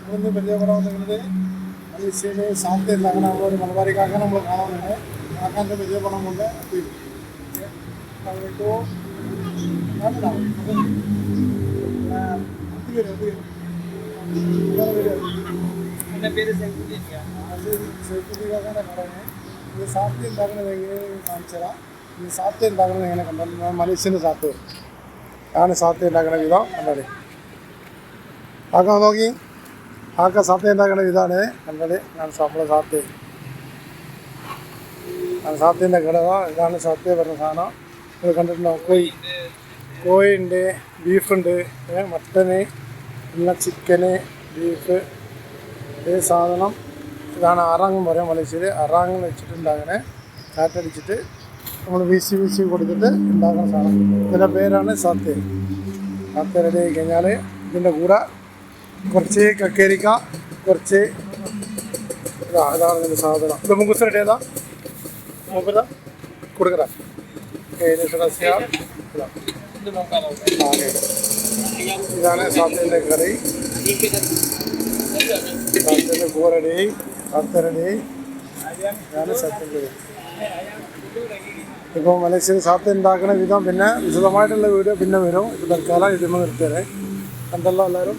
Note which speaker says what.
Speaker 1: ഇവിടുന്ന് പരിചയപ്പെടാൻ നിന്നത് മലേഷ്യയിൽ സാധ്യത ഉണ്ടാക്കണം നമ്മളൊരു മലബാരി കാക്കാൻ നമ്മൾ കാണാറുണ്ട്. കാക്കാൻ്റെ പരിചയപ്പെടാൻ കൊണ്ട് സൈഫുദ്ദീഖാനെ പറയുന്നത് ഇത് സാധ്യത ഉണ്ടാക്കുന്നത് എങ്ങനെ കാണിച്ചതാ. ഇത് സാധ്യത ഉണ്ടാക്കുന്നത് എങ്ങനെ കണ്ടാൽ മലേഷ്യൻ്റെ സാധ്യത ആണ് സാധ്യത ഉണ്ടാക്കുന്ന വിധം കണ്ടത്. ആക്കാൻ നോക്കി ആക്കാൻ സാധ്യത ഉണ്ടാക്കുന്ന വിധമാണ് കണ്ടത്. ഞാൻ നമ്മളെ സാധ്യത സാധ്യതൻ്റെ ഘടക ഇതാണ് സാധ്യത പറഞ്ഞ സാധനം. ഇത് കണ്ടിട്ടുണ്ടോ? കോഴിയുണ്ട്, ബീഫുണ്ട്, മട്ടന്, പിന്നെ ചിക്കന്, ബീഫ്. ഈ സാധനം ഇതാണ് അറാങ് പറയാം മലേഷ്യയിൽ. അറാങ് വെച്ചിട്ടുണ്ടാകണേ കാറ്റടിച്ചിട്ട് നമ്മൾ വീശി കൊടുത്തിട്ട് ഉണ്ടാക്കുന്ന സാധനം. ഇതിൻ്റെ പേരാണ് സാധ്യ. സാധ്യ റെഡി ആയി കഴിഞ്ഞാൽ ഇതിൻ്റെ കൂടെ കുറച്ച് കക്കേരിക്ക, കുറച്ച് ഇതാണ് ഇതിൻ്റെ സാധനം. ഇത് മുങ്കുസ് റെഡി ചെയ്താൽ മുമ്പ് കൊടുക്കറ ഇതാണ് സാധ്യൻ്റെ കറി. സാധ്യൻ്റെ കൂറടി, സാധ്യരടി, ഇതാണ് സത്യം കറി. ഇപ്പോൾ മലേഷ്യയിൽ സാധ്യത ഉണ്ടാക്കുന്ന വിധം പിന്നെ വിശദമായിട്ടുള്ള വീഡിയോ പിന്നെ വരും. ഇത് തൽക്കാലം ഇതിന് നിർത്തിയത് കണ്ടല്ലോ എല്ലാവരും.